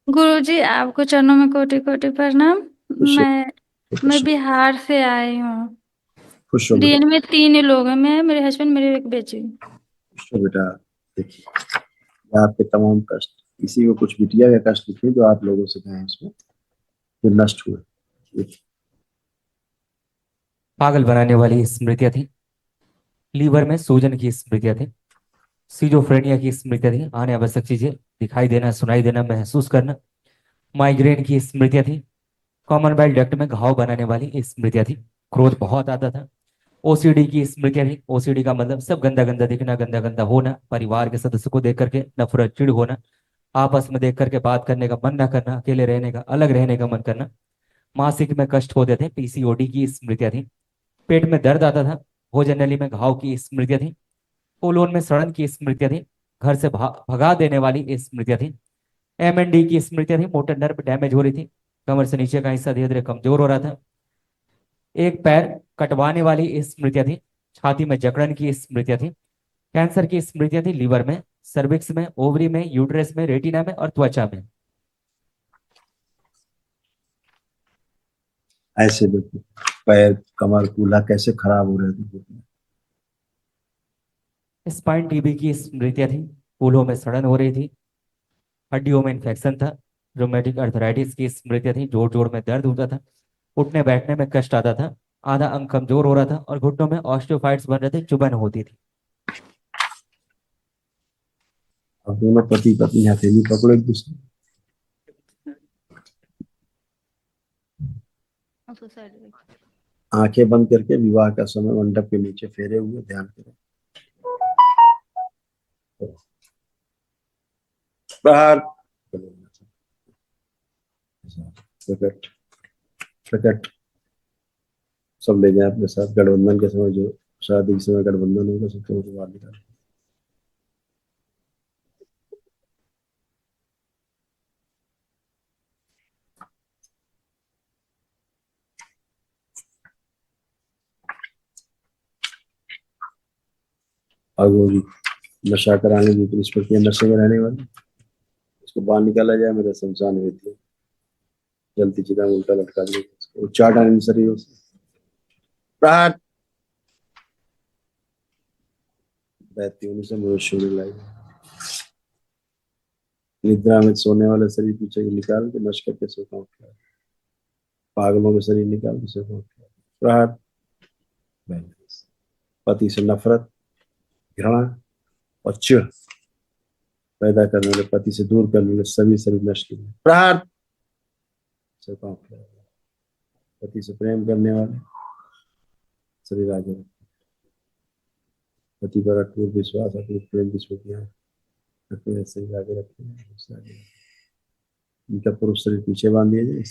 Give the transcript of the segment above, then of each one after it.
गुरुजी, आपको चरणों में कोटि कोटि प्रणाम। खुश हो। मैं खुश मैं हो। बिहार से आई हूँ। खुश हो बेटा। डीएन में 3 लोग हैं, मैं, मेरे हस्बैंड, मेरी एक बेटी। खुश हो बेटा। देखिए, ये आपके तमाम कष्ट, किसी को कुछ बिटिया का कष्ट लिखिए जो आप लोगों से कहें उसमें जो नष्ट हुए। ये पागल बनाने वाली स्मृतियां थी। लीवर में सूजन की स्मृतियां थी। सिजोफ्रेनिया की स्मृतियां थी। आने आवश्यक चीजें दिखाई देना, सुनाई देना, महसूस करना। माइग्रेन की स्मृतियां थी। कॉमन बाइल डक्ट में घाव बनाने वाली स्मृतियां थी। क्रोध बहुत आता था। ओसीडी की स्मृतियां थी। ओसीडी का मतलब सब गंदा गंदा दिखना, गंदा गंदा होना, परिवार के सदस्य को देख करके नफरत, चिढ़ होना, आपस में देख करके बात करने का मन ना करना, अकेले रहने का, अलग रहने का मन करना। मासिक में कष्ट होते थे। पीसीओडी की स्मृतियां थी। पेट में दर्द आता था। भोजन नली में घाव की स्मृतियां थी। कोलोन में सड़न की स्मृतियां थी। घर से भगा देने वाली स्मृतियां थी। एमएनडी की स्मृतियां थी। मोटर नर्व डैमेज हो रही थी। कमर से नीचे का हिस्सा धीरे धीरे कमजोर हो रहा था। एक पैर कटवाने वाली स्मृतियां थी। छाती में जकड़न की स्मृतियां थी। कैंसर की स्मृतियां थी। लीवर में, सर्विक्स में, ओवरी में, यूट्रस में, रेटिना में और त्वचा में। ऐसे देखो, पैर कमर कूल्हा कैसे खराब हो रहे थे। स्पाइन टीबी की स्मृतियां थी। फूलों में सड़न हो रही थी। हड्डियों में इन्फेक्शन था। रोमेटिक अर्थराइटिस की स्मृतियां थी। जोड़ जोड़ में दर्द होता था। उठने बैठने में कष्ट आता था। आधा अंग कमजोर हो रहा था और घुटनों में ऑस्टियोफाइट्स बन रहे थे, चुभन होती थी। अब दोनों पति पत्नी हथेली पकड़ो एक दूसरे। आंखें बंद करके विवाह का समय मंडप के नीचे फेरे हुए ध्यान करें। बाहर प्रकट प्रकट सब ले जाए अपने साथ। गठबंधन के समय जो शादी के समय गठबंधन होगा सबको बाहर निकाल। और वो भी नशा कराने की निष्पत्ति नशे में रहने वाली उसको बाहर निकाला जाए। मेरा शमशान वेदी जलती चिता में उल्टा लटका दिया उसको, चाट आने शरीर से। प्रहार बहती होने से मनुष्य होने लगे। निद्रा में सोने वाले शरीर पीछे निकाल के नष्ट करके सोता उठा। पागलों में शरीर निकाल के सोता उठा। प्रहार पति से नफरत, घृणा और चिढ़ पैदा करने वाले, पति से दूर करने वाले सभी शरीर नष्ट किए। प्रहार सोता उठा। पति से प्रेम करने वाले शरीर आगे रखे। पति पर अटूट विश्वास, अटूट प्रेम की स्मृतियां रखने शरीर आगे रखे। इनका पुरुष शरीर पीछे बांध दिया जाए।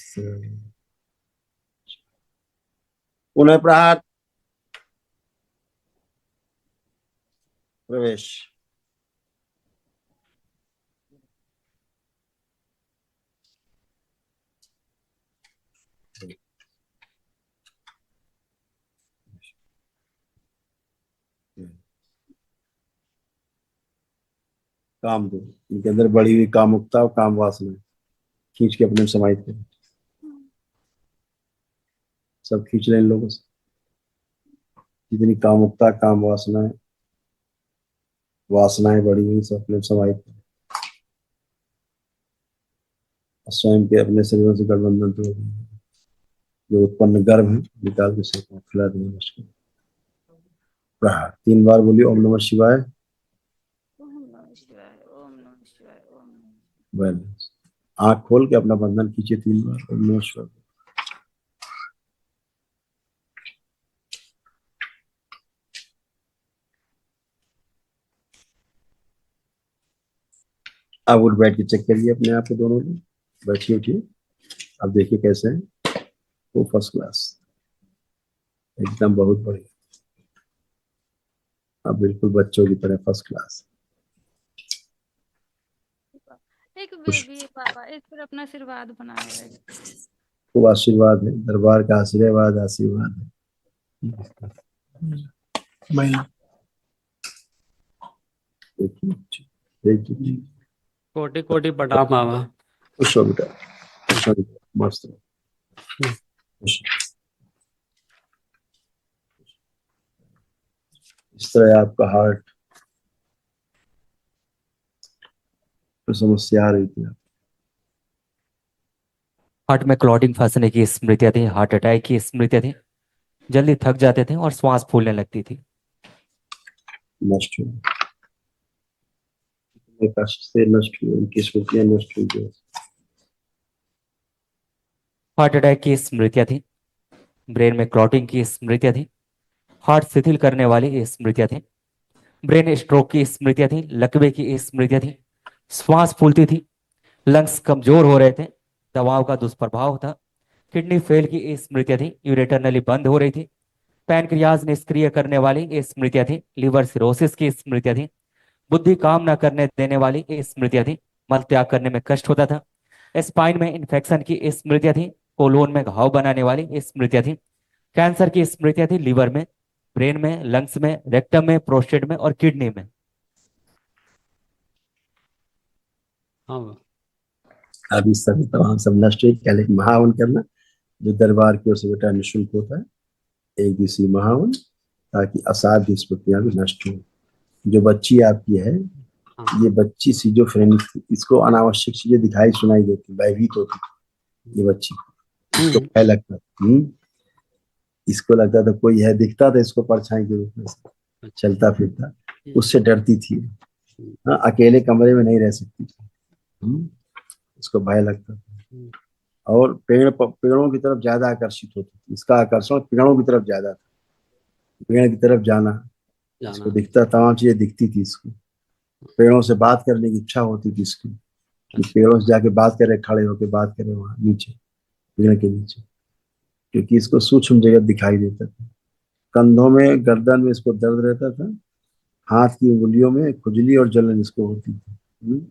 पुनः प्रहार प्रवेश। काम दो इनके अंदर बढ़ी हुई कामुकता और काम वासना खींच के अपने में समाहित करें। सब खींच रहे इन लोगों से जितनी कामुकता, काम वासनाएं बढ़ी हुई सब अपने में समाहित करें। और स्वयं के अपने शरीरों से गठबंधन तो जो उत्पन्न गर्भ है निकाल के सब खिला देंगे। नष्ट करें। प्रहार 3 बार बोलिए ओम नमः शिवाय। ओम नमः शिवाय, ओम नमः शिवाय, ओम नमः। बैलेंस। आंख खोल के अपना बंधन खींचे 3 बार ओम नमः शिवाय। अब उठ बैठ के चेक करिए अपने आप को दोनों लोग। बैठिए उठिए। अब देखिए कैसे है। वो फर्स्ट क्लास एकदम बहुत बढ़िया। अब बिल्कुल बच्चों की तरह फर्स्ट क्लास। एक खुश। बेबी है पापा, इस पर अपना आशीर्वाद बनाए रहे। खूब आशीर्वाद है। दरबार का आशीर्वाद आशीर्वाद है। मैं देखिए देखिए। कोटि कोटि प्रणाम बाबा। खुश हो बेटा, खुश हो बेटा, मस्त हो, खुश। इस तरह आपका हार्ट तो समस्या आ रही थी। हार्ट में क्लॉटिंग फंसने की स्मृतियां थी, हार्ट अटैक की स्मृतियां थी, जल्दी थक जाते थे और श्वास फूलने लगती थी। नष्ट हुई, कष्ट से नष्ट हुई, उनकी स्मृतियां नष्ट हुई। हार्ट अटैक की स्मृतियां थी, ब्रेन में क्लॉटिंग की स्मृतियां थी, हार्ट शिथिल करने वाली स्मृतियां थी, ब्रेन स्ट्रोक की स्मृतियां थी, लकवे की स्मृतियां थी, श्वास फूलती थी, लंग्स कमजोर हो रहे थे, दवाओं का दुष्प्रभाव था, किडनी फेल की स्मृतियां थी, यूरेटर नली बंद हो रही थी, पैनक्रियाज निष्क्रिय करने वाली स्मृतियां थी, लिवर सिरोसिस की स्मृतियां थी, बुद्धि काम न करने देने वाली स्मृतियां थी, मल त्याग करने में कष्ट होता था, स्पाइन में इन्फेक्शन की स्मृतियां थी, कोलोन में घाव बनाने वाली स्मृतियां थी, कैंसर की स्मृतियां थी, लिवर में, ब्रेन में, लंग्स में, रेक्टम में, प्रोस्टेट में और किडनी में। हाँ अब इस सभी तमाम सब नष्ट हुई। कल एक महावन करना जो दरबार की ओर से बेटा निःशुल्क होता है, एक दिवसीय महावन, ताकि असाध्य स्मृतियां भी नष्ट हो। जो बच्ची आपकी है, हाँ ये बच्ची सिजोफ्रेनिक थी, इसको अनावश्यक चीजें दिखाई सुनाई देती, भयभीत होती थी ये बच्ची, इसको भय लगता था। इसको लगता था कोई है, दिखता था इसको परछाई के रूप में से, चलता फिरता, उससे डरती थी। हाँ, अकेले कमरे में नहीं रह सकती थी, इसको भय लगता था। और पेड़ों की तरफ ज्यादा आकर्षित होती थी, इसका आकर्षण पेड़ों की तरफ ज्यादा था, पेड़ की तरफ जाना, इसको जाना दिखता, तमाम चीजें दिखती थी इसको, पेड़ों से बात करने की इच्छा होती थी इसकी, कि पेड़ों से जाके बात करे, खड़े होके बात करे वहां नीचे, पेड़ के नीचे, क्योंकि इसको सूक्ष्म जगत दिखाई देता था। कंधों में, गर्दन में इसको दर्द रहता था, हाथ की उंगलियों में खुजली और जलन इसको होती थी,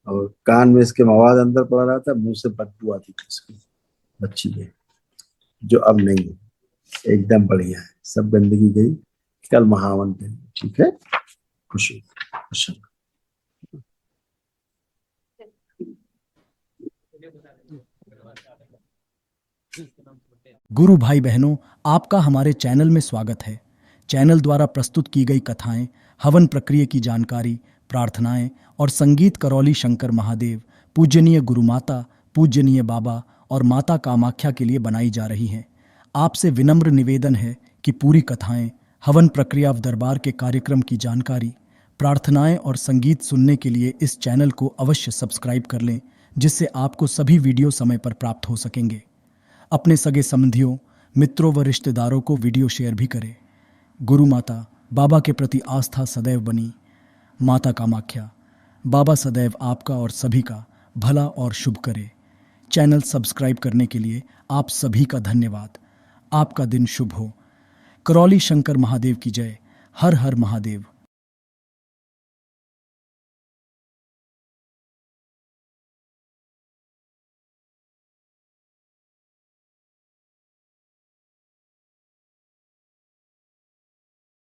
और कान में इसके मवाद अंदर पड़ा रहा था, मुंह से बदबू आती थी इसको, बच्ची है, जो अब नहीं है, एकदम बढ़िया है, सब गंदगी गई। कल महावन पे, ठीक है, खुश हो, खुश हो। गुरु भाई बहनों, आपका हमारे चैनल में स्वागत है। चैनल द्वारा प्रस्तुत की गई कथाएं, हवन प्रक्रिया की जानकारी, प्रार्थनाएं और संगीत करौली शंकर महादेव, पूजनीय गुरु माता, पूजनीय बाबा और माता कामाख्या के लिए बनाई जा रही हैं। आपसे विनम्र निवेदन है कि पूरी कथाएं, हवन प्रक्रिया दरबार के कार्यक्रम की जानकारी, प्रार्थनाएं और संगीत सुनने के लिए इस चैनल को अवश्य सब्सक्राइब कर लें, जिससे आपको सभी वीडियो समय पर प्राप्त हो सकेंगे। अपने सगे संबंधियों, मित्रों व रिश्तेदारों को वीडियो शेयर भी करें। गुरु माता, बाबा के प्रति आस्था सदैव बनी। माता कामाख्या, बाबा सदैव आपका और सभी का भला और शुभ करे। चैनल सब्सक्राइब करने के लिए आप सभी का धन्यवाद। आपका दिन शुभ हो। करौली शंकर महादेव की जय। हर हर महादेव।